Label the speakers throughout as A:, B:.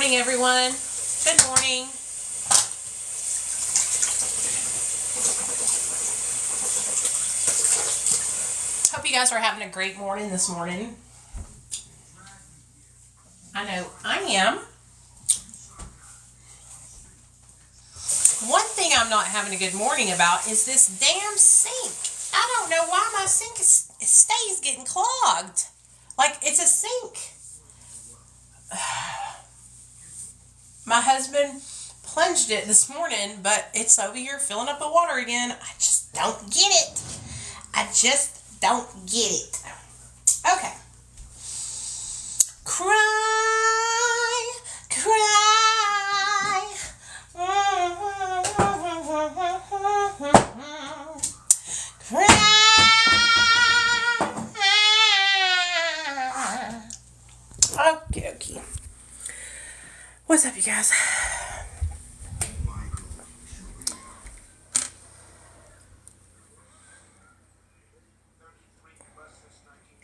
A: morning, everyone. Good morning. Hope you guys are having a great morning this morning. I know I am. One thing I'm not having a good morning about is this damn sink. I don't know why my sink stays getting clogged. Like, it's a sink. My husband plunged it this morning, but it's over here filling up the water again. I just don't get it. I just don't get it. Okay. Cry, cry. Cry. Okay. What's up, you guys?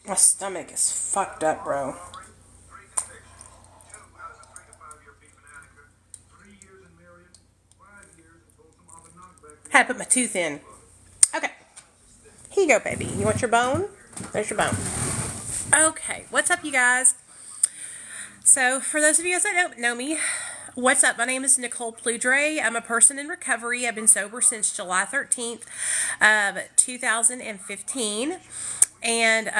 A: My stomach is fucked up, bro. Had to put my tooth in. Okay. Here you go, baby. You want your bone? There's your bone. Okay. What's up, you guys? So, for those of you guys that don't know me, what's up? My name is Nicole Pludre. I'm a person in recovery. I've been sober since July 13th of 2015. And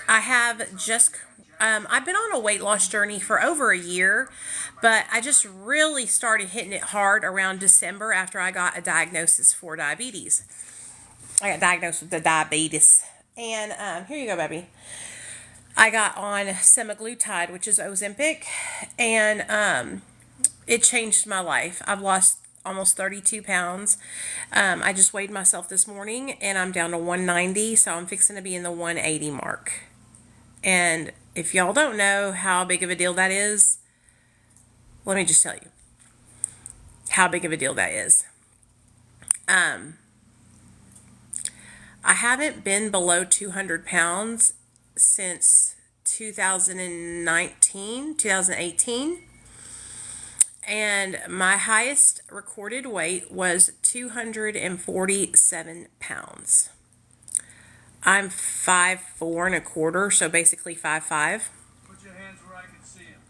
A: I have just, I've been on a weight loss journey for over a year, but I just really started hitting it hard around December after I got a diagnosis for diabetes. I got diagnosed with the diabetes. And here you go, baby. I got on semaglutide, which is Ozempic, and it changed my life. I've lost almost 32 pounds. I just weighed myself this morning, and I'm down to 190, so I'm fixing to be in the 180 mark. And if y'all don't know how big of a deal that is, let me just tell you how big of a deal that is. I haven't been below 200 pounds since 2018, and my highest recorded weight was 247 pounds. I'm 5'4", so basically 5'5".
B: Put your hands where I can see them.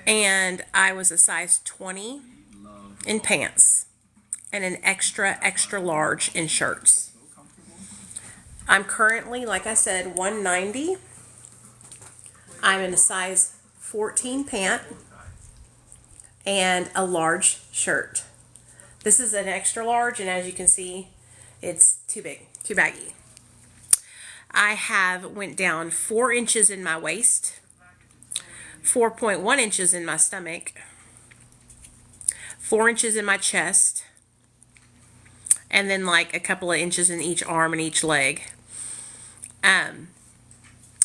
A: And I was a size 20 in pants and an extra large in shirts. I'm currently, like I said, 190. I'm in a size 14 pant and a large shirt. This is an extra large, and as you can see, it's too big, too baggy. I have went down 4 inches in my waist, 4.1 inches in my stomach, 4 inches in my chest, and then like a couple of inches in each arm and each leg.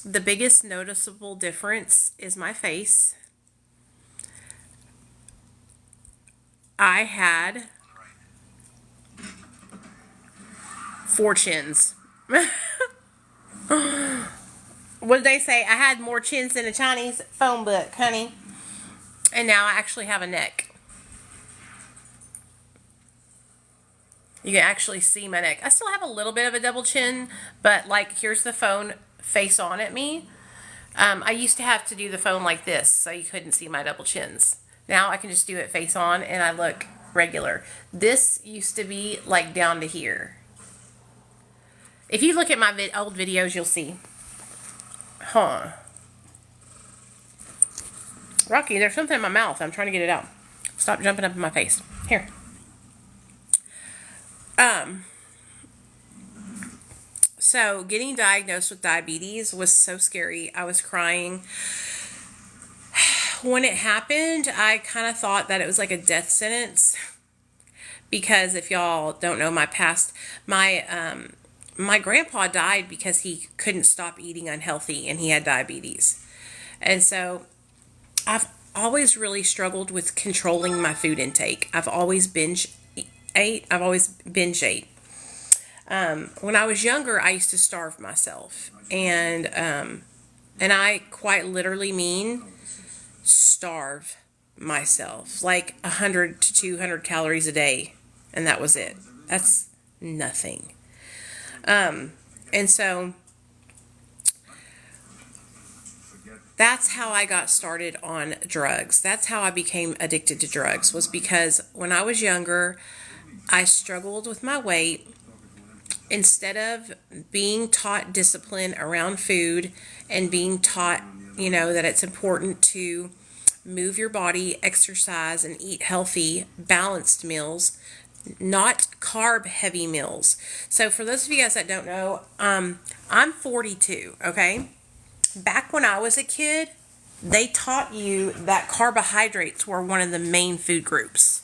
A: The biggest noticeable difference is my face. I had 4 chins. What did they say? I had more chins than a Chinese phone book, honey. And now I actually have a neck. You can actually see my neck. I still have a little bit of a double chin, but like, here's the phone face on at me. I used to have to do the phone like this, so you couldn't see my double chins. Now I can just do it face on, and I look regular. This used to be like down to here. If you look at my old videos, you'll see. Huh. Rocky, there's something in my mouth. I'm trying to get it out. Stop jumping up in my face. Here. So getting diagnosed with diabetes was so scary. I was crying. When it happened, I kind of thought that it was like a death sentence. Because if y'all don't know my past, my grandpa died because he couldn't stop eating unhealthy, and he had diabetes. And so I've always really struggled with controlling my food intake. I've always binge ate. When I was younger, I used to starve myself. And I quite literally mean starve myself, like 100 to 200 calories a day, and that was it. That's nothing. And so that's how I got started on drugs. That's how I became addicted to drugs, was because when I was younger, I struggled with my weight. Instead of being taught discipline around food and being taught, that it's important to move your body, exercise, and eat healthy, balanced meals, not carb heavy meals. So for those of you guys that don't know, I'm 42, okay? Back when I was a kid, they taught you that carbohydrates were one of the main food groups,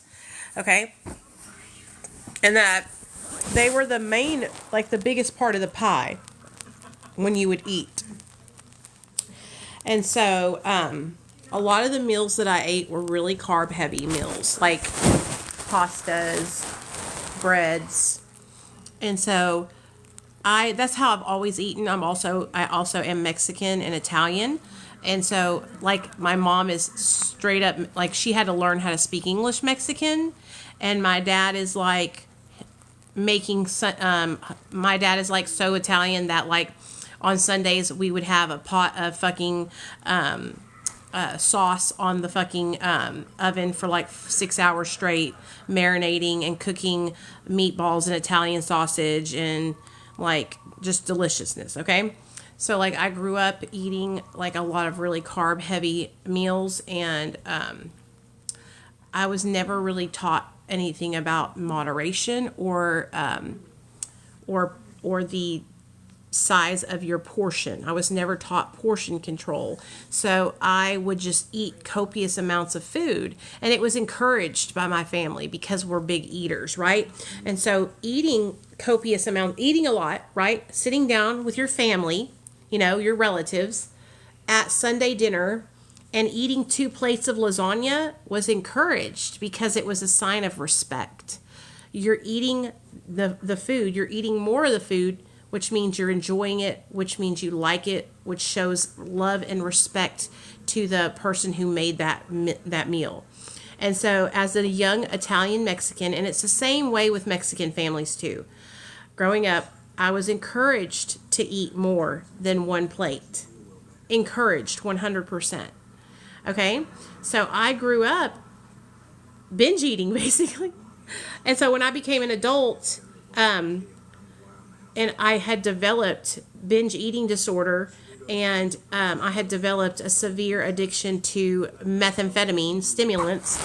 A: okay? And that they were the main, like the biggest part of the pie when you would eat. And so, a lot of the meals that I ate were really carb heavy meals, like pastas, breads. And so that's how I've always eaten. I also am Mexican and Italian. And so, like, my mom is straight up, like, she had to learn how to speak English Mexican. And my dad is like my dad is like so Italian that, like, on Sundays we would have a pot of fucking sauce on the fucking oven for like 6 hours straight, marinating and cooking meatballs and Italian sausage and like just deliciousness. Okay, so like I grew up eating like a lot of really carb heavy meals, and I was never really taught anything about moderation or the size of your portion. I was never taught portion control. So I would just eat copious amounts of food, and it was encouraged by my family because we're big eaters, right? And so eating copious amounts, eating a lot, right? Sitting down with your family, your relatives at Sunday dinner and eating 2 plates of lasagna was encouraged because it was a sign of respect. You're eating the food, you're eating more of the food, which means you're enjoying it, which means you like it, which shows love and respect to the person who made that meal. And so as a young Italian Mexican, and it's the same way with Mexican families too, growing up, I was encouraged to eat more than 1 plate. Encouraged 100%. Okay? So I grew up binge eating, basically. And so when I became an adult, and I had developed binge eating disorder, and I had developed a severe addiction to methamphetamine stimulants,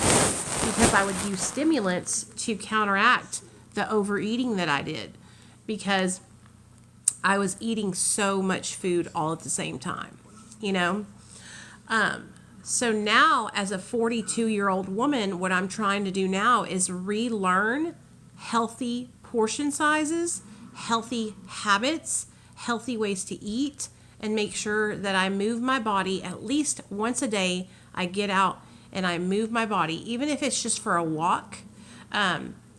A: because I would use stimulants to counteract the overeating that I did, because I was eating so much food all at the same time, So now, as a 42-year-old woman, what I'm trying to do now is relearn healthy portion sizes, healthy habits, healthy ways to eat, and make sure that I move my body at least once a day. I get out and I move my body, even if it's just for a walk,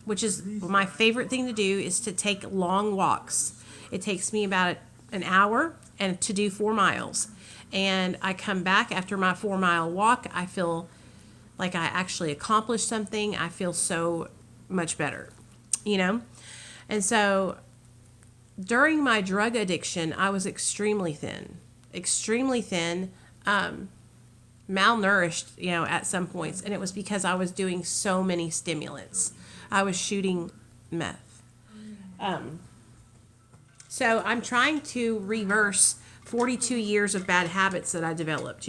A: which is my favorite thing to do, is to take long walks. It takes me about an hour and to do 4 miles. And I come back after my 4-mile walk, I feel like I actually accomplished something. I feel so much better, And so during my drug addiction, I was extremely thin, malnourished, at some points. And it was because I was doing so many stimulants. I was shooting meth. So I'm trying to reverse 42 years of bad habits that I developed,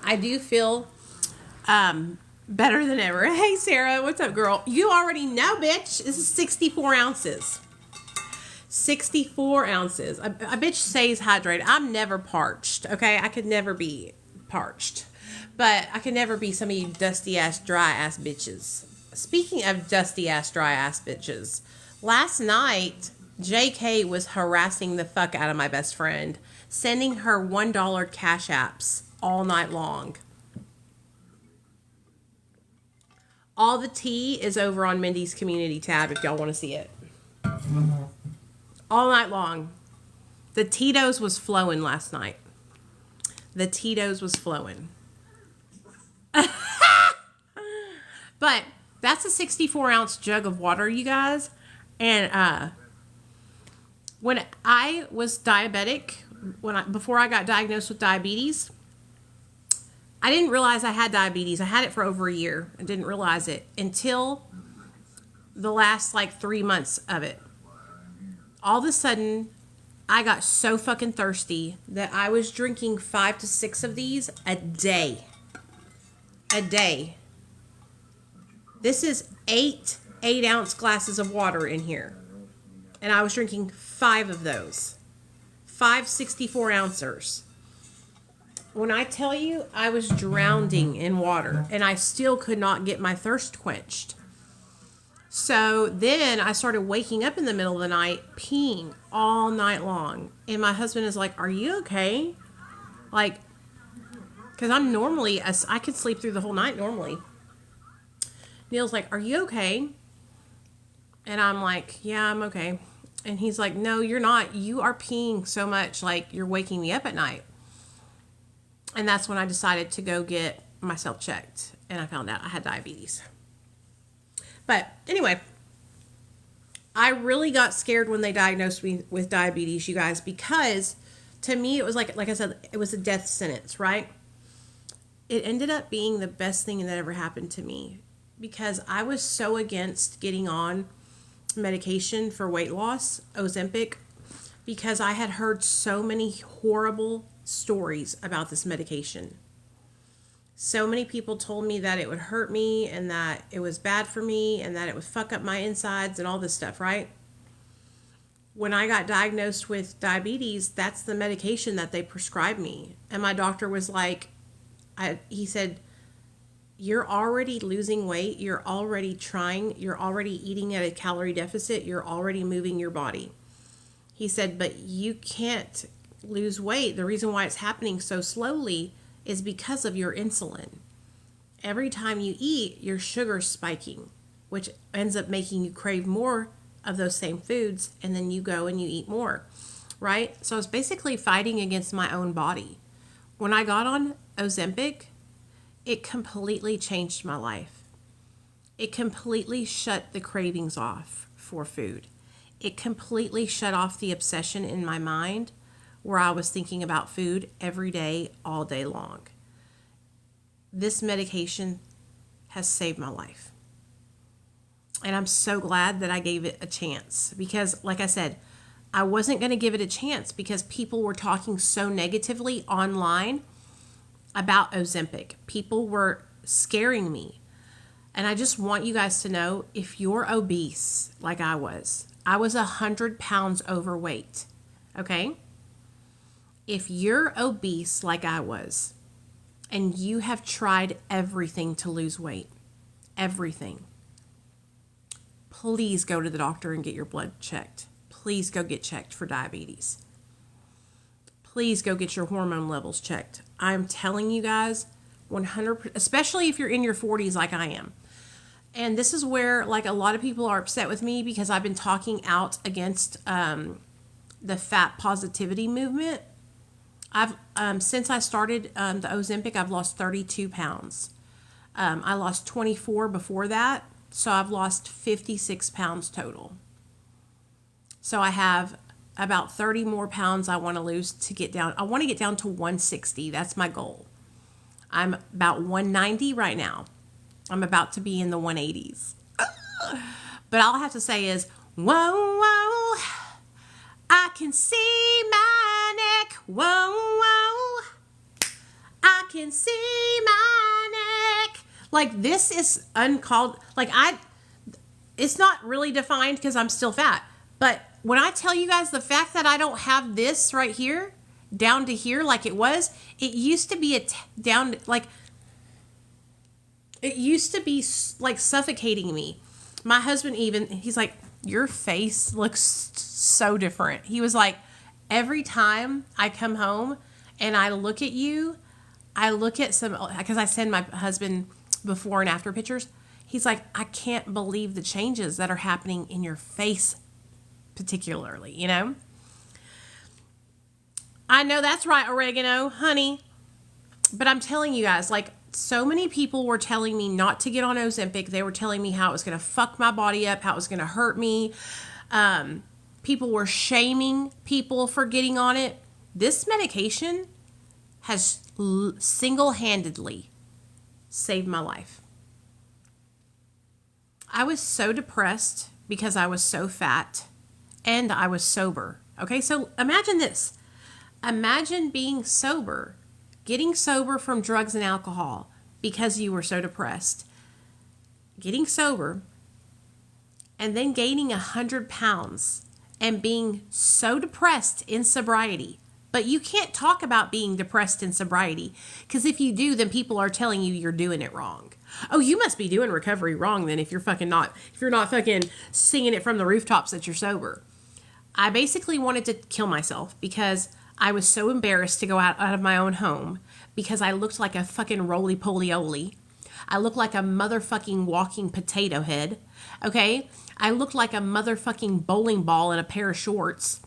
A: I do feel better than ever. Hey, Sarah, what's up, girl? You already know, bitch. This is 64 ounces. 64 ounces. A bitch stays hydrated. I'm never parched, okay? I could never be parched. But I could never be some of you dusty-ass, dry-ass bitches. Speaking of dusty-ass, dry-ass bitches, last night, JK was harassing the fuck out of my best friend, sending her $1 cash apps all night long. All the tea is over on Mindy's community tab if y'all want to see it. All night long. The Tito's was flowing last night. The Tito's was flowing. But that's a 64-ounce jug of water, you guys. And when I was diabetic, before I got diagnosed with diabetes, I didn't realize I had diabetes. I had it for over a year. I didn't realize it until the last 3 months of it. All of a sudden, I got so fucking thirsty that I was drinking 5 to 6 of these a day. A day. This is 8-ounce glasses of water in here. And I was drinking 5 of those. 5 64-ouncers. When I tell you, I was drowning in water. And I still could not get my thirst quenched. So then I started waking up in the middle of the night, peeing all night long. And my husband is like, are you okay? Because I'm normally, I could sleep through the whole night normally. Neil's like, are you okay? And I'm like, yeah, I'm okay. And he's like, no, you're not. You are peeing so much, you're waking me up at night. And that's when I decided to go get myself checked. And I found out I had diabetes. But anyway, I really got scared when they diagnosed me with diabetes, you guys, because to me, it was like I said, it was a death sentence, right? It ended up being the best thing that ever happened to me because I was so against getting on medication for weight loss, Ozempic, because I had heard so many horrible stories about this medication. So many people told me that it would hurt me and that it was bad for me and that it would fuck up my insides and all this stuff, right? When I got diagnosed with diabetes, that's the medication that they prescribed me. And my doctor was like, he said, you're already losing weight. You're already trying. You're already eating at a calorie deficit. You're already moving your body. He said, but you can't lose weight. The reason why it's happening so slowly is because of your insulin. Every time you eat, your sugar's spiking, which ends up making you crave more of those same foods, and then you go and you eat more, right? So it's basically fighting against my own body. When I got on Ozempic, it completely changed my life. It completely shut the cravings off for food. It completely shut off the obsession in my mind where I was thinking about food every day, all day long. This medication has saved my life. And I'm so glad that I gave it a chance because, like I said, I wasn't going to give it a chance because people were talking so negatively online about Ozempic. People were scaring me. And I just want you guys to know, if you're obese like I was 100 pounds overweight, okay? If you're obese like I was, and you have tried everything to lose weight, everything, please go to the doctor and get your blood checked. Please go get checked for diabetes. Please go get your hormone levels checked. I'm telling you guys, 100%, especially if you're in your 40s like I am. And this is where, a lot of people are upset with me because I've been talking out against the fat positivity movement. I've since I started the Ozempic, I've lost 32 pounds. I lost 24 before that, so I've lost 56 pounds total. So I have about 30 more pounds I want to lose to get down. I want to get down to 160. That's my goal. I'm about 190 right now. I'm about to be in the 180s. But all I have to say is, whoa, whoa, I can see my neck. Whoa, whoa, I can see my neck. This is uncalled. It's not really defined because I'm still fat. But when I tell you guys the fact that I don't have this right here, down to here like it was, it used to be it used to be suffocating me. My husband he's like, your face looks so different. He was like, every time I come home and I look at you, I look at because I send my husband before and after pictures. He's like, I can't believe the changes that are happening in your face, particularly, you know? I know that's right, oregano, honey. But I'm telling you guys, like, so many people were telling me not to get on Ozempic. They were telling me how it was going to fuck my body up, how it was going to hurt me. People were shaming people for getting on it. This medication has single-handedly saved my life. I was so depressed because I was so fat and I was sober. Okay, so imagine this. Imagine being sober, getting sober from drugs and alcohol because you were so depressed, getting sober, and then gaining 100 pounds and being so depressed in sobriety. But you can't talk about being depressed in sobriety, because if you do, then people are telling you you're doing it wrong. Oh, you must be doing recovery wrong then if you're not fucking singing it from the rooftops that you're sober. I basically wanted to kill myself because I was so embarrassed to go out of my own home because I looked like a fucking roly-poly-oly. I looked like a motherfucking walking potato head. Okay? I looked like a motherfucking bowling ball in a pair of shorts.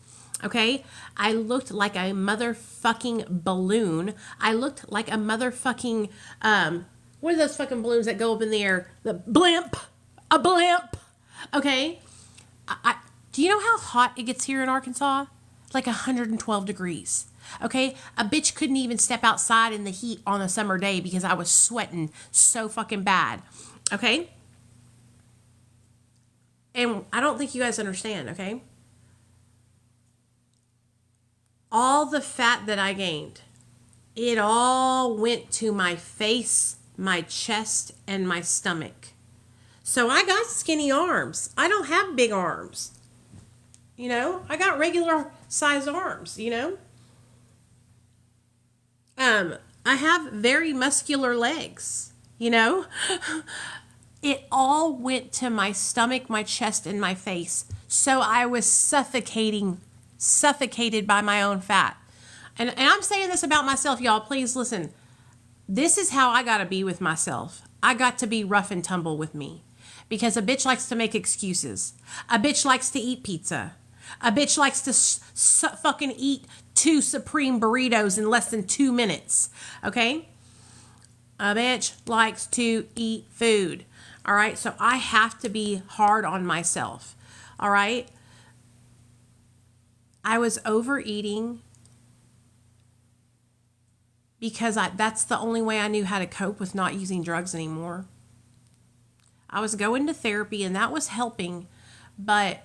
A: Okay? I looked like a motherfucking balloon. I looked like a motherfucking, what are those fucking balloons that go up in the air? The blimp. A blimp. Okay? Do you know how hot it gets here in Arkansas? Like 112 degrees. Okay? A bitch couldn't even step outside in the heat on a summer day because I was sweating so fucking bad. Okay? And I don't think you guys understand, okay? All the fat that I gained, it all went to my face, my chest, and my stomach. So I got skinny arms. I don't have big arms. You know, I got regular size arms, you know. I have very muscular legs, you know. It all went to my stomach, my chest, and my face. So I was suffocated by my own fat. And I'm saying this about myself, y'all. Please listen. This is how I got to be with myself. I got to be rough and tumble with me. Because a bitch likes to make excuses. A bitch likes to eat pizza. A bitch likes to fucking eat 2 Supreme burritos in less than 2 minutes. Okay? A bitch likes to eat food. All right? So I have to be hard on myself. All right? I was overeating because that's the only way I knew how to cope with not using drugs anymore. I was going to therapy and that was helping, but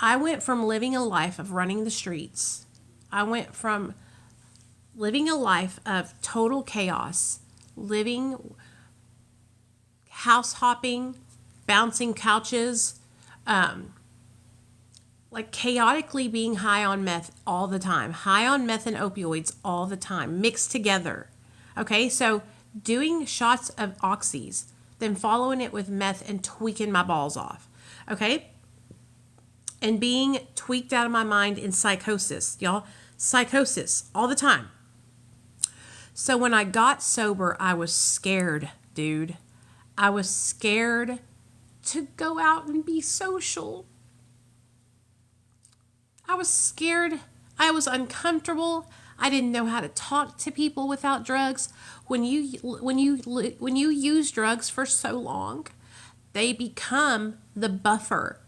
A: I went from living a life of running the streets. I went from living a life of total chaos, living house hopping, bouncing couches, like chaotically being high on meth all the time, high on meth and opioids all the time, mixed together. Okay, so doing shots of oxys, then following it with meth and tweaking my balls off. Okay? And being tweaked out of my mind in psychosis, y'all. Psychosis all the time. So when I got sober, I was scared, dude. I was scared to go out and be social. I was scared. I was uncomfortable. I didn't know how to talk to people without drugs. When you use drugs for so long, they become the buffer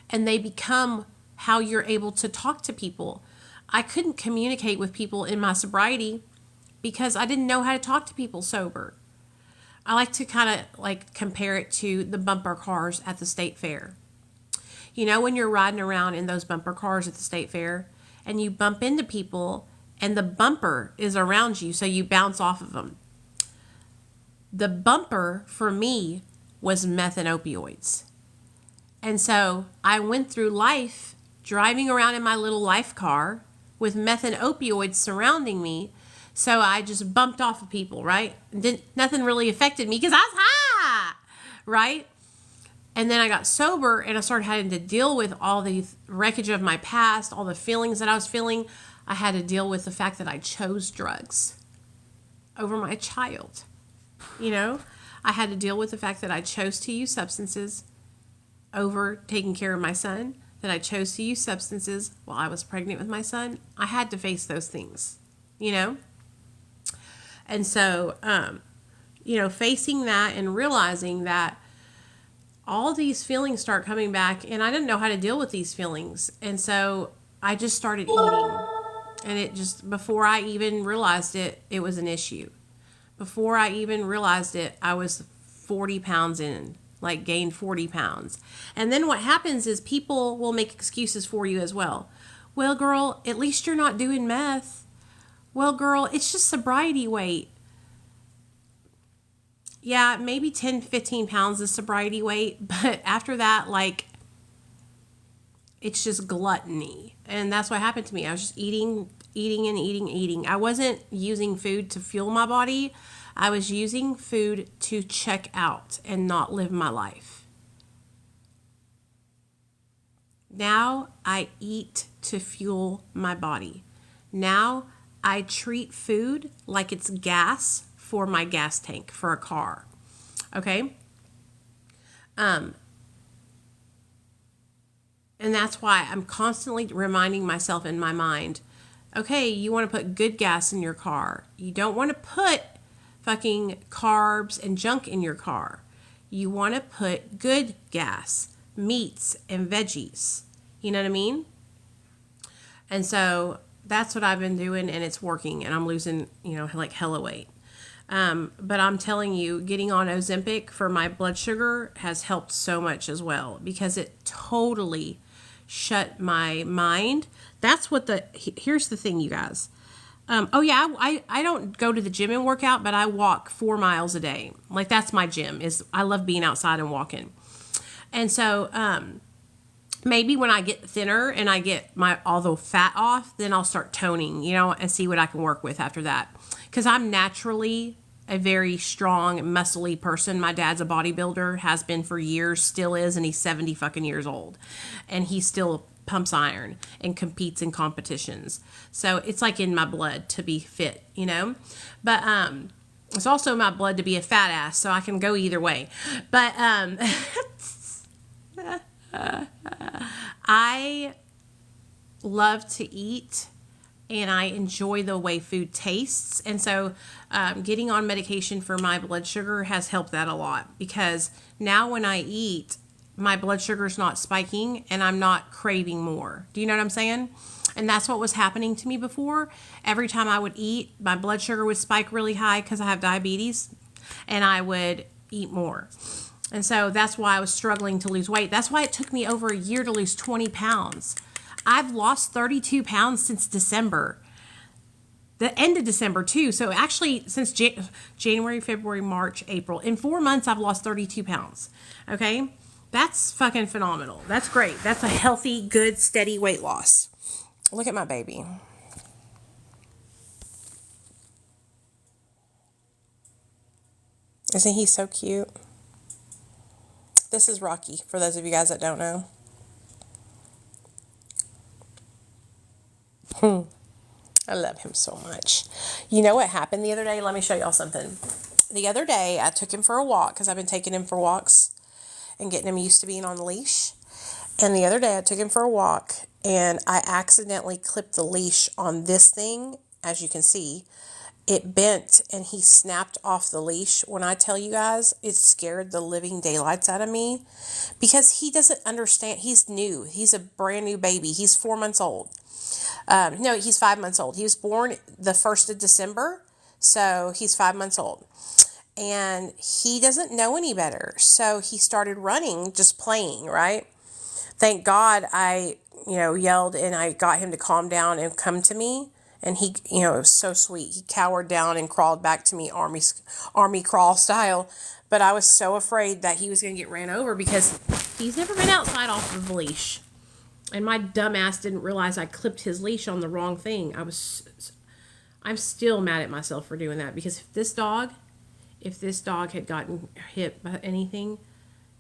A: and they become how you're able to talk to people. I couldn't communicate with people in my sobriety because I didn't know how to talk to people sober. I like to kind of like compare it to the bumper cars at the state fair. You know, when you're riding around in those bumper cars at the state fair and you bump into people and the bumper is around you, so you bounce off of them. The bumper for me was meth and opioids. And so I went through life driving around in my little life car with meth and opioids surrounding me. So I just bumped off of people, right? Nothing really affected me because I was high, right? And then I got sober and I started having to deal with all the wreckage of my past, all the feelings that I was feeling. I had to deal with the fact that I chose drugs over my child. You know, I had to deal with the fact that I chose to use substances over taking care of my son, that I chose to use substances while I was pregnant with my son. I had to face those things, you know? And so, facing that and realizing that all these feelings start coming back, and I didn't know how to deal with these feelings. And so I just started eating. And it just, before I even realized it, it was an issue. Before I even realized it, I was 40 pounds in, like gained 40 pounds. And then what happens is people will make excuses for you as well. Well, girl, at least you're not doing meth. Well, girl, it's just sobriety weight. Yeah, maybe 10, 15 pounds is sobriety weight. But after that, like, it's just gluttony. And that's what happened to me. I was just eating. I wasn't using food to fuel my body. I was using food to check out and not live my life. Now I eat to fuel my body. Now I treat food like it's gas for my gas tank for a car. Okay? And that's why I'm constantly reminding myself in my mind, okay, you want to put good gas in your car. You don't want to put fucking carbs and junk in your car. You want to put good gas, meats and veggies. You know what I mean? And so that's what I've been doing, and it's working, and I'm losing, like hella weight. But I'm telling you, getting on Ozempic for my blood sugar has helped so much as well, because it totally shut my mind. That's what here's the thing, you guys. I don't go to the gym and work out, but I walk 4 miles a day. Like, that's my gym. I love being outside and walking. And so, maybe when I get thinner and I get all the fat off, then I'll start toning, and see what I can work with after that. Because I'm naturally a very strong, muscly person. My dad's a bodybuilder, has been for years, still is, and he's 70 fucking years old. And he still pumps iron and competes in competitions. So it's like in my blood to be fit, But it's also in my blood to be a fat ass, so I can go either way. But I love to eat, and I enjoy the way food tastes. And so getting on medication for my blood sugar has helped that a lot, because now when I eat, my blood sugar is not spiking and I'm not craving more. Do you know what I'm saying? And that's what was happening to me before. Every time I would eat, my blood sugar would spike really high because I have diabetes, and I would eat more. And so that's why I was struggling to lose weight. That's why it took me over a year to lose 20 pounds. I've lost 32 pounds since December. The end of December, too. So actually, since January, February, March, April, in 4 months, I've lost 32 pounds. Okay? That's fucking phenomenal. That's great. That's a healthy, good, steady weight loss. Look at my baby. Isn't he so cute? This is Rocky, for those of you guys that don't know. I love him so much. You know what happened the other day? Let me show y'all something. The other day, I took him for a walk, because I've been taking him for walks and getting him used to being on the leash. And the other day, I took him for a walk, and I accidentally clipped the leash on this thing. As you can see, it bent, and he snapped off the leash. When I tell you guys, it scared the living daylights out of me, because he doesn't understand. He's new. He's a brand new baby. He's 4 months old. No, he's 5 months old. He was born the 1st of December, so he's 5 months old. And he doesn't know any better. So he started running, just playing, right? Thank God I, yelled, and I got him to calm down and come to me. And he, it was so sweet. He cowered down and crawled back to me, army crawl style. But I was so afraid that he was going to get ran over, because he's never been outside off of the leash. And my dumb ass didn't realize I clipped his leash on the wrong thing. I'm still mad at myself for doing that, because if this dog had gotten hit by anything,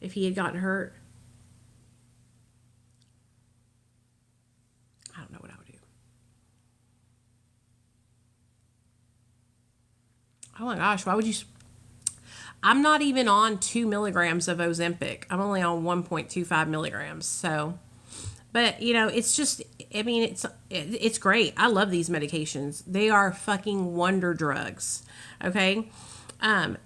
A: if he had gotten hurt, I don't know what I would do. Oh my gosh, why would you? I'm not even on 2 milligrams of Ozempic. I'm only on 1.25 milligrams. So, but you know, it's just, I mean, it's great. I love these medications. They are fucking wonder drugs. Okay. But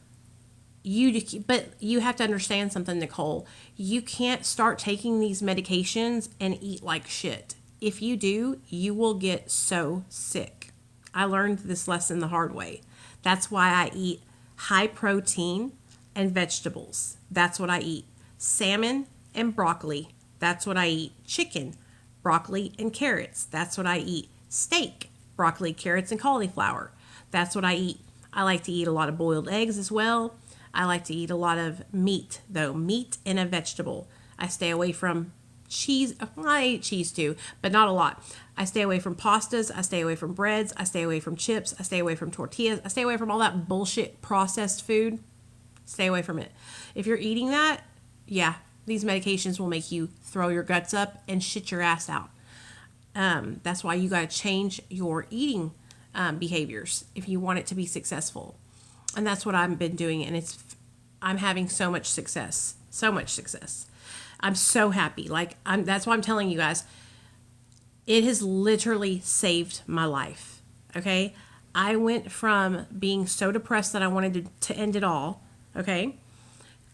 A: you have to understand something, Nicole. You can't start taking these medications and eat like shit. If you do, you will get so sick. I learned this lesson the hard way. That's why I eat high protein and vegetables. That's what I eat. Salmon and broccoli. That's what I eat. Chicken, broccoli and carrots. That's what I eat. Steak, broccoli, carrots, and cauliflower. That's what I eat. I like to eat a lot of boiled eggs as well. I like to eat a lot of meat, though. Meat and a vegetable. I stay away from cheese. I eat cheese too, but not a lot. I stay away from pastas. I stay away from breads. I stay away from chips. I stay away from tortillas. I stay away from all that bullshit processed food. Stay away from it. If you're eating that, yeah, these medications will make you throw your guts up and shit your ass out. That's why you got to change your eating behaviors if you want it to be successful. And that's what I've been doing, and I'm having so much success. So much success. I'm so happy. That's why I'm telling you guys, it has literally saved my life. Okay? I went from being so depressed that I wanted to end it all, okay,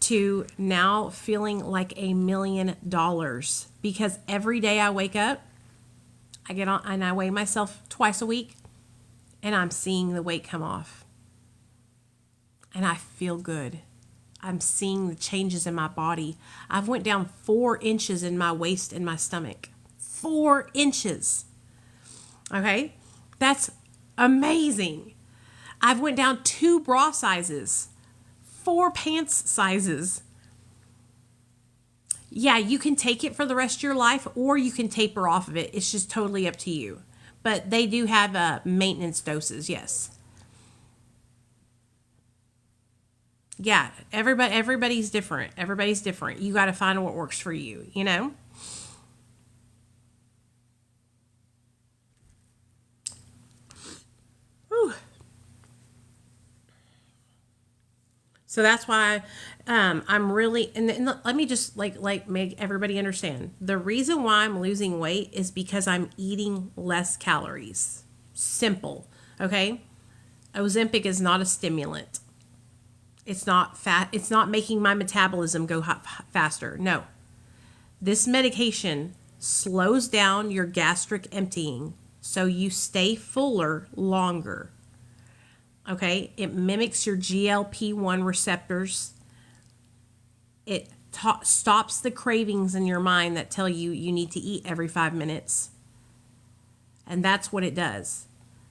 A: to now feeling like $1 million, because every day I wake up, I get on and I weigh myself twice a week, and I'm seeing the weight come off. And I feel good. I'm seeing the changes in my body. I've went down 4 inches in my waist and my stomach. 4 inches. Okay? That's amazing. I've went down 2 bra sizes. 4 pants sizes. Yeah, you can take it for the rest of your life, or you can taper off of it. It's just totally up to you. But they do have maintenance doses, yes. Yeah, everybody's different. Everybody's different. You got to find what works for you, you know? Whew. So that's why I'm really, and let me just like make everybody understand. The reason why I'm losing weight is because I'm eating less calories. Simple, okay? Ozempic is not a stimulant. It's not fat. It's not making my metabolism go faster. No. This medication slows down your gastric emptying so you stay fuller longer. Okay? It mimics your GLP-1 receptors. It stops the cravings in your mind that tell you you need to eat every 5 minutes. And that's what it does.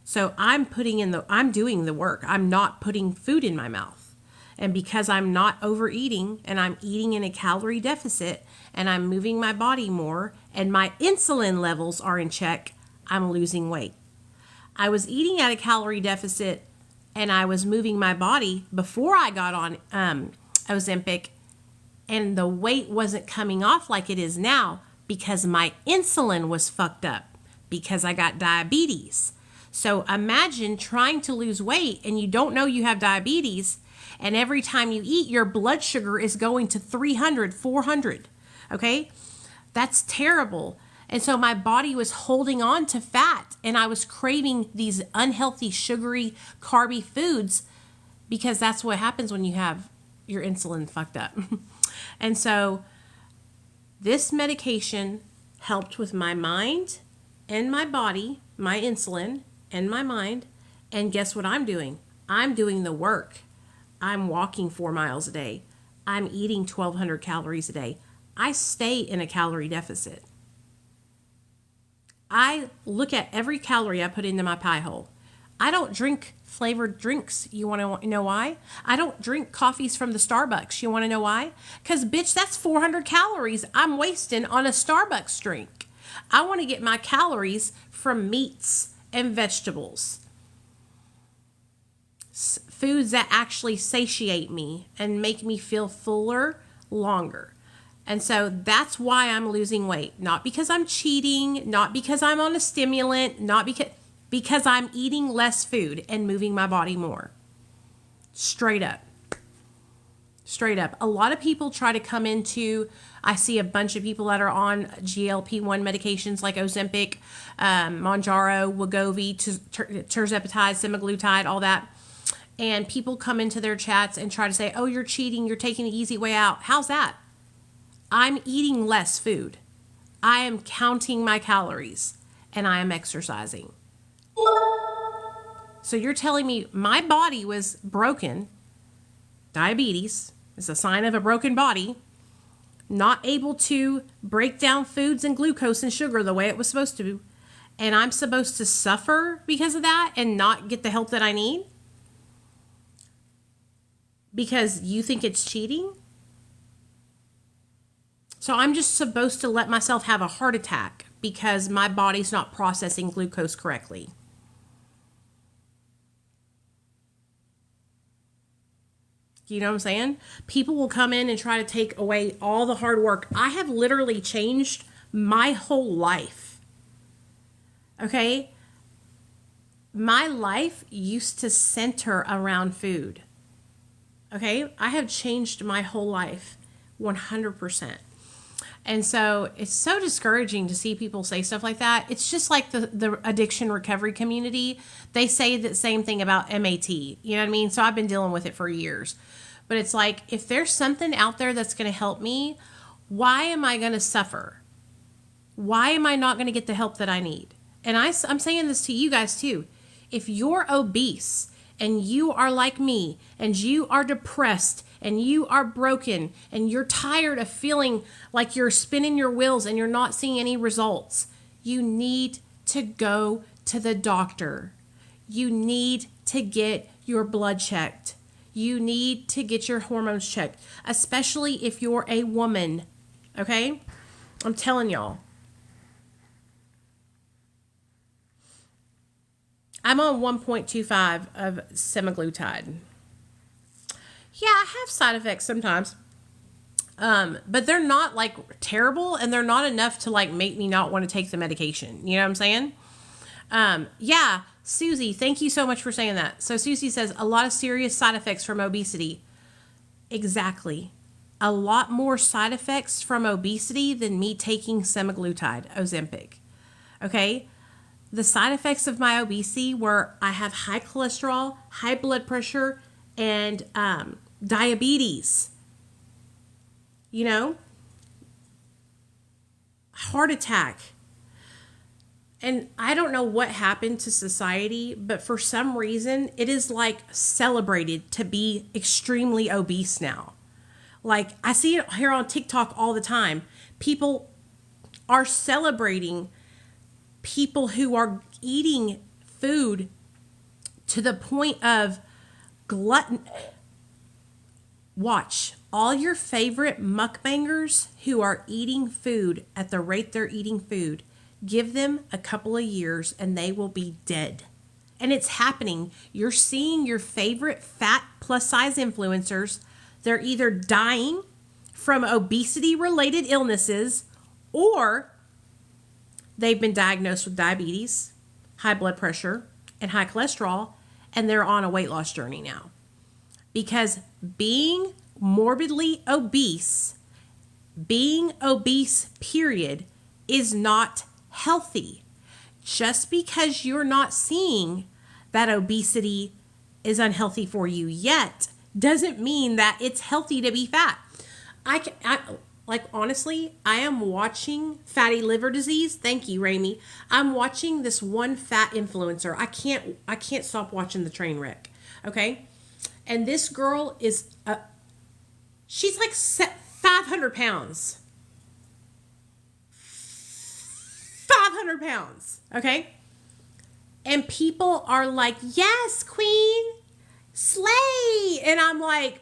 A: So I'm doing the work. I'm not putting food in my mouth. And because I'm not overeating and I'm eating in a calorie deficit and I'm moving my body more and my insulin levels are in check, I'm losing weight. I was eating at a calorie deficit and I was moving my body before I got on Ozempic, and the weight wasn't coming off like it is now because my insulin was fucked up because I got diabetes. So imagine trying to lose weight and you don't know you have diabetes. And every time you eat, your blood sugar is going to 300, 400. Okay? That's terrible. And so my body was holding on to fat, and I was craving these unhealthy, sugary, carby foods because that's what happens when you have your insulin fucked up. And so this medication helped with my mind and my body, my insulin and my mind. And guess what I'm doing? I'm doing the work. I'm walking 4 miles a day. I'm eating 1,200 calories a day. I stay in a calorie deficit. I look at every calorie I put into my pie hole. I don't drink flavored drinks. You want to know why? I don't drink coffees from the Starbucks. You want to know why? Because, bitch, that's 400 calories I'm wasting on a Starbucks drink. I want to get my calories from meats and vegetables. Foods that actually satiate me and make me feel fuller longer. And so that's why I'm losing weight. Not because I'm cheating, not because I'm on a stimulant, not because I'm eating less food and moving my body more. Straight up. Straight up. A lot of people try to come into, I see a bunch of people that are on GLP-1 medications like Ozempic, Mounjaro, Wegovy, tirzepatide, semaglutide, all that. And people come into their chats and try to say, oh, you're cheating, you're taking the easy way out. How's that? I'm eating less food. I am counting my calories and I am exercising. So you're telling me my body was broken. Diabetes is a sign of a broken body. Not able to break down foods and glucose and sugar the way it was supposed to. And I'm supposed to suffer because of that and not get the help that I need? Because you think it's cheating? So I'm just supposed to let myself have a heart attack because my body's not processing glucose correctly. You know what I'm saying? People will come in and try to take away all the hard work. I have literally changed my whole life. Okay? My life used to center around food. Okay? I have changed my whole life 100%. And so it's so discouraging to see people say stuff like that. It's just like the addiction recovery community. They say the same thing about MAT. You know what I mean? So I've been dealing with it for years. But it's like, if there's something out there that's going to help me, why am I going to suffer? Why am I not going to get the help that I need? And I'm saying this to you guys too. If you're obese and you are like me and you are depressed and you are broken and you're tired of feeling like you're spinning your wheels and you're not seeing any results, you need to go to the doctor. You need to get your blood checked. You need to get your hormones checked, especially if you're a woman. Okay? I'm telling y'all. I'm on 1.25 of semaglutide. Yeah, I have side effects sometimes. But they're not like terrible and they're not enough to like make me not want to take the medication. You know what I'm saying? Yeah, Susie, thank you so much for saying that. So Susie says a lot of serious side effects from obesity. Exactly. A lot more side effects from obesity than me taking semaglutide, Ozempic. Okay? The side effects of my obesity were I have high cholesterol, high blood pressure, and diabetes. You know? Heart attack. And I don't know what happened to society, but for some reason, it is like celebrated to be extremely obese now. Like, I see it here on TikTok all the time. People are celebrating people who are eating food to the point of glutton. Watch all your favorite mukbangers who are eating food at the rate they're eating food. Give them a couple of years and they will be dead. And it's happening. You're seeing your favorite fat plus size influencers. They're either dying from obesity related illnesses or they've been diagnosed with diabetes, high blood pressure, and high cholesterol, and they're on a weight loss journey now. Because being morbidly obese, period, is not healthy. Just because you're not seeing that obesity is unhealthy for you yet doesn't mean that it's healthy to be fat. Honestly, I am watching fatty liver disease. Thank you, Rami. I'm watching this one fat influencer. I can't stop watching the train wreck. Okay. And this girl is, she's like 500 pounds. 500 pounds. Okay. And people are like, yes, queen, slay. And I'm like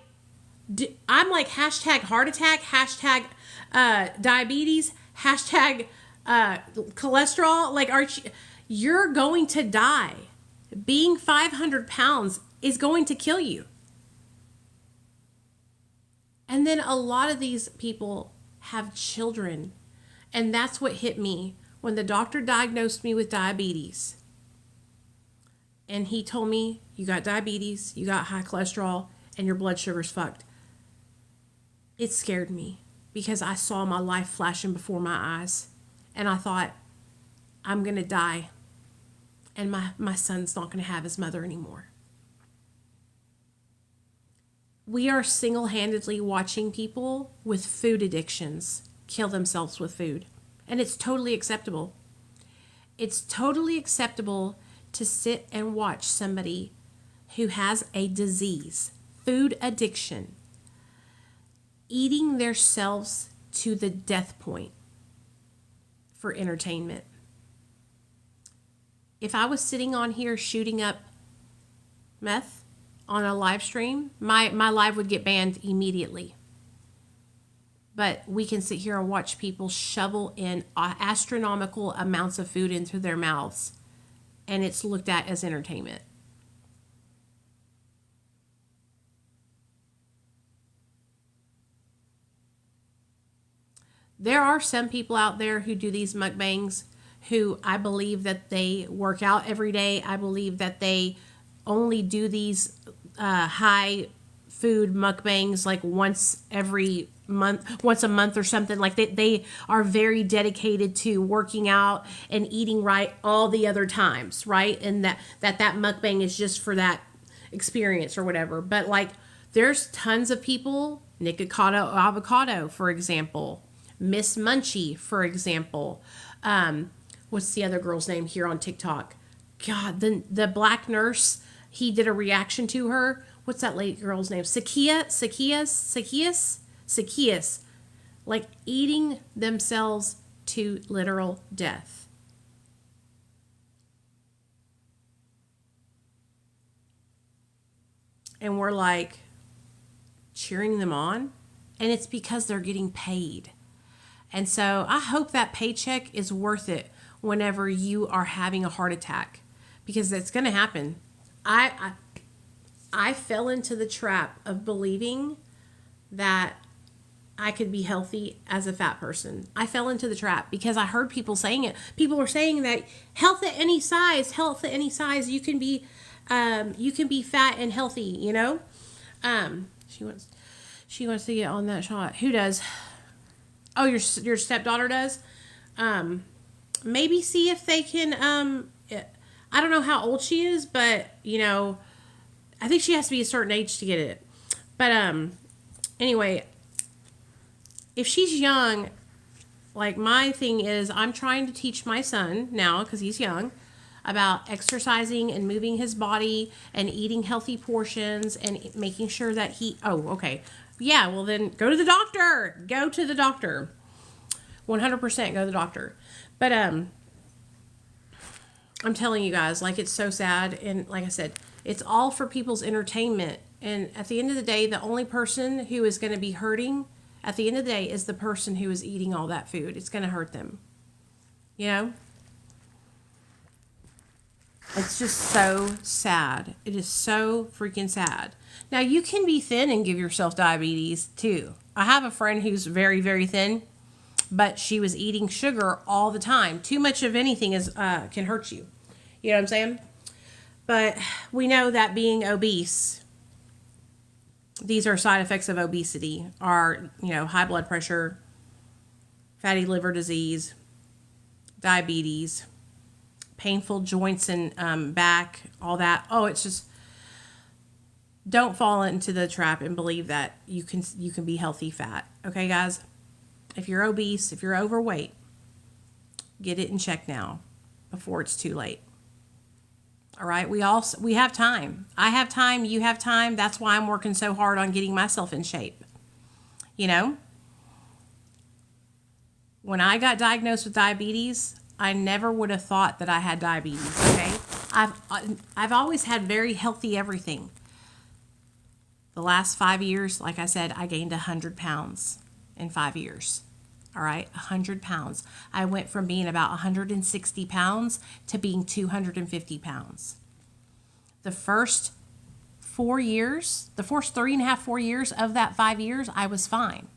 A: hashtag heart attack, hashtag diabetes, hashtag cholesterol. Like, you're going to die. Being 500 pounds is going to kill you. And then a lot of these people have children. And that's what hit me when the doctor diagnosed me with diabetes. And he told me, you got diabetes, you got high cholesterol, and your blood sugar's fucked. it scared me because I saw my life flashing before my eyes. And I thought, I'm going to die. And my son's not going to have his mother anymore. We are single-handedly watching people with food addictions kill themselves with food. And it's totally acceptable. It's totally acceptable to sit and watch somebody who has a disease, food addiction, eating themselves to the death point for entertainment. If I was sitting on here shooting up meth on a live stream, my live would get banned immediately. But we can sit here and watch people shovel in astronomical amounts of food into their mouths, and it's looked at as entertainment. There are some people out there who do these mukbangs who I believe that they work out every day. I believe that they only do these high food mukbangs like once a month or something. Like they are very dedicated to working out and eating right all the other times, right? And that mukbang is just for that experience or whatever. But like there's tons of people, Nikocado Avocado, for example, Miss Munchie, for example. What's the other girl's name here on TikTok? God, the black nurse, he did a reaction to her. What's that lady girl's name? Zacchaeus. Like eating themselves to literal death. And we're like cheering them on. And it's because they're getting paid. And so I hope that paycheck is worth it whenever you are having a heart attack, because it's going to happen. I fell into the trap of believing that I could be healthy as a fat person. I fell into the trap because I heard people saying it. People were saying that health at any size, you can be fat and healthy, you know? She wants to get on that shot. Who does? Oh, your stepdaughter does? Maybe see if they can, I don't know how old she is, but, you know, I think she has to be a certain age to get it. But, anyway, if she's young, like my thing is I'm trying to teach my son now, because he's young, about exercising and moving his body and eating healthy portions and making sure that okay. Yeah, well then go to the doctor. 100% go to the doctor. But I'm telling you guys, like, it's so sad. And like I said, it's all for people's entertainment. And at the end of the day, the only person who is going to be hurting at the end of the day is the person who is eating all that food. It's going to hurt them. You know? It's just so sad. It is so freaking sad. Now, you can be thin and give yourself diabetes, too. I have a friend who's very, very thin, but she was eating sugar all the time. Too much of anything can hurt you. You know what I'm saying? But we know that being obese, these are side effects of obesity, are, you know, high blood pressure, fatty liver disease, diabetes, painful joints and back, all that. Oh, it's just, don't fall into the trap and believe that you can be healthy fat. Okay, guys? If you're obese, if you're overweight, get it in check now before it's too late. All right? We have time. I have time. You have time. That's why I'm working so hard on getting myself in shape. You know? When I got diagnosed with diabetes, I never would have thought that I had diabetes, okay? I've always had very healthy everything. The last 5 years, like I said, I gained 100 pounds in 5 years. All right, 100 pounds. I went from being about 160 pounds to being 250 pounds. The first 4 years, the first 3.5, 4 years of that 5 years, I was fine.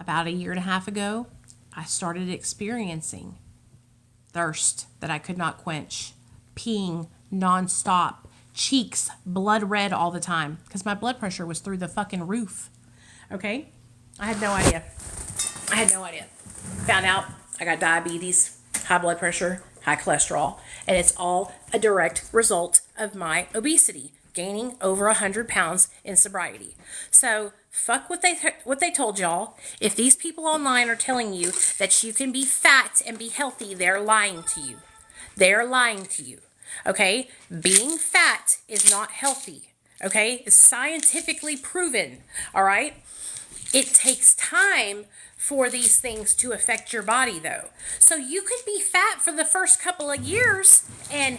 A: About 1.5 years ago, I started experiencing thirst that I could not quench, peeing nonstop, cheeks blood red all the time because my blood pressure was through the fucking roof. Okay? I had no idea. Found out I got diabetes, high blood pressure, high cholesterol, and it's all a direct result of my obesity, gaining over 100 pounds in sobriety. So fuck what they told y'all. If these people online are telling you that you can be fat and be healthy, they're lying to you. They're lying to you. Okay? Being fat is not healthy. Okay? It's scientifically proven. All right? It takes time for these things to affect your body, though. So you could be fat for the first couple of years and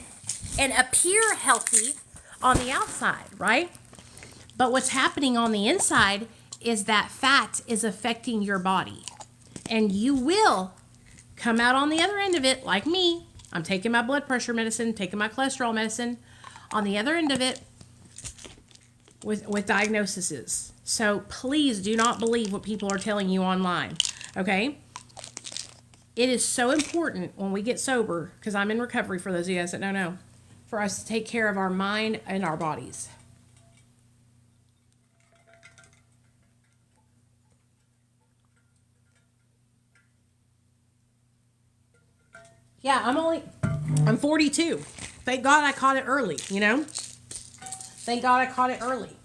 A: appear healthy on the outside, right? But what's happening on the inside is that fat is affecting your body. And you will come out on the other end of it, like me. I'm taking my blood pressure medicine, taking my cholesterol medicine. On the other end of it, with diagnoses. So please do not believe what people are telling you online, okay? It is so important when we get sober, because I'm in recovery for those of you guys that don't know, for us to take care of our mind and our bodies. Yeah, I'm 42. Thank God I caught it early, you know? Thank God I caught it early.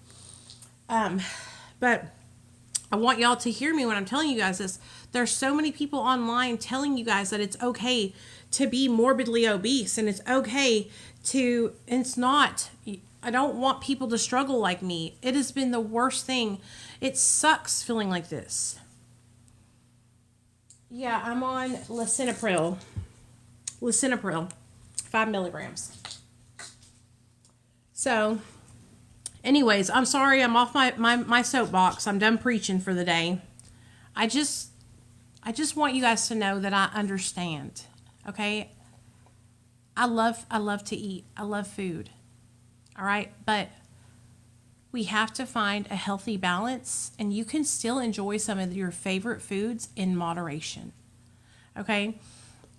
A: But I want y'all to hear me when I'm telling you guys this. There's so many people online telling you guys that it's okay to be morbidly obese and it's okay to, and it's not. I don't want people to struggle like me. It has been the worst thing. It sucks feeling like this. Yeah, I'm on lisinopril. 5 milligrams. So, anyways, I'm sorry. I'm off my soapbox. I'm done preaching for the day. I just want you guys to know that I understand. Okay? I love to eat. I love food. All right? But we have to find a healthy balance, and you can still enjoy some of your favorite foods in moderation. Okay?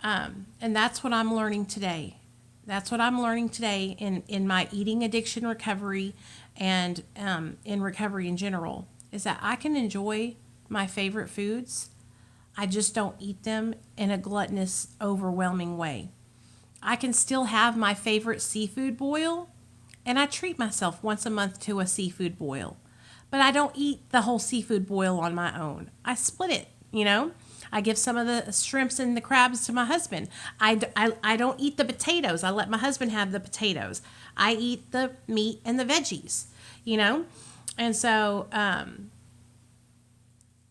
A: And that's what I'm learning today. That's what I'm learning today in my eating addiction recovery and in recovery in general, is that I can enjoy my favorite foods. I just don't eat them in a gluttonous, overwhelming way. I can still have my favorite seafood boil, and I treat myself once a month to a seafood boil. But I don't eat the whole seafood boil on my own. I split it, you know? I give some of the shrimps and the crabs to my husband. I don't eat the potatoes. I let my husband have the potatoes. I eat the meat and the veggies, you know? And so,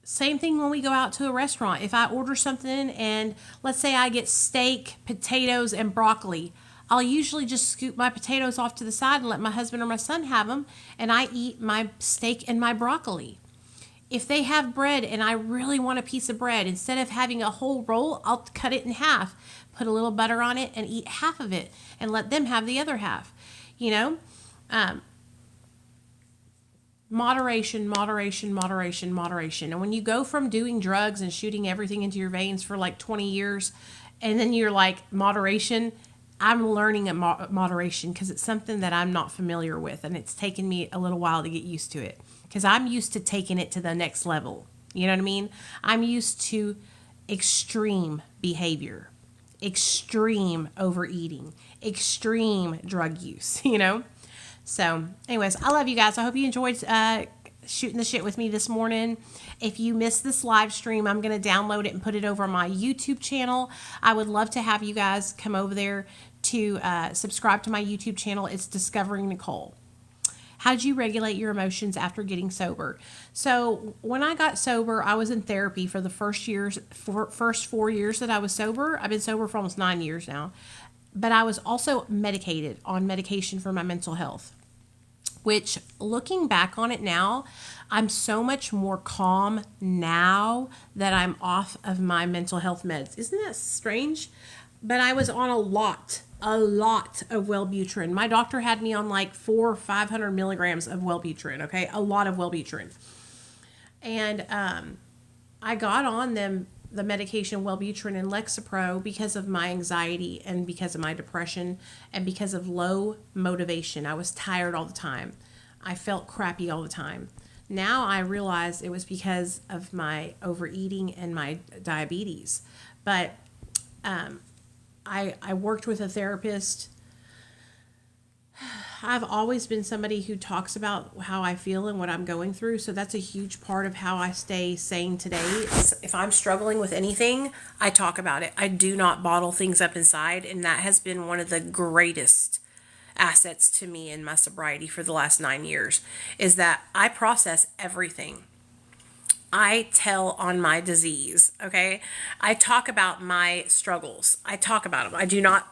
A: same thing when we go out to a restaurant. If I order something and let's say I get steak, potatoes, and broccoli, I'll usually just scoop my potatoes off to the side and let my husband or my son have them, and I eat my steak and my broccoli. If they have bread and I really want a piece of bread, instead of having a whole roll, I'll cut it in half, put a little butter on it, and eat half of it and let them have the other half. You know? Moderation, moderation, moderation, moderation. And when you go from doing drugs and shooting everything into your veins for like 20 years, and then you're like, moderation, I'm learning moderation because it's something that I'm not familiar with, and it's taken me a little while to get used to it. Because I'm used to taking it to the next level. You know what I mean? I'm used to extreme behavior, extreme overeating, extreme drug use, you know? So, anyways, I love you guys. I hope you enjoyed shooting the shit with me this morning. If you missed this live stream, I'm going to download it and put it over on my YouTube channel. I would love to have you guys come over there to subscribe to my YouTube channel. It's Discovering Nicole. How did you regulate your emotions after getting sober? So when I got sober, I was in therapy for the first 4 years that I was sober. I've been sober for almost 9 years now. But I was also medicated on medication for my mental health, which looking back on it now, I'm so much more calm now that I'm off of my mental health meds. Isn't that strange? But I was on a lot of Wellbutrin. My doctor had me on like 400 or 500 milligrams of Wellbutrin, okay? A lot of Wellbutrin. And I got on them the medication Wellbutrin and Lexapro because of my anxiety and because of my depression and because of low motivation. I was tired all the time. I felt crappy all the time. Now I realize it was because of my overeating and my diabetes. But I worked with a therapist. I've always been somebody who talks about how I feel and what I'm going through. So that's a huge part of how I stay sane today. If I'm struggling with anything, I talk about it. I do not bottle things up inside. And that has been one of the greatest assets to me in my sobriety for the last 9 years, is that I process everything. I tell on my disease, okay? I talk about my struggles. I talk about them. I do not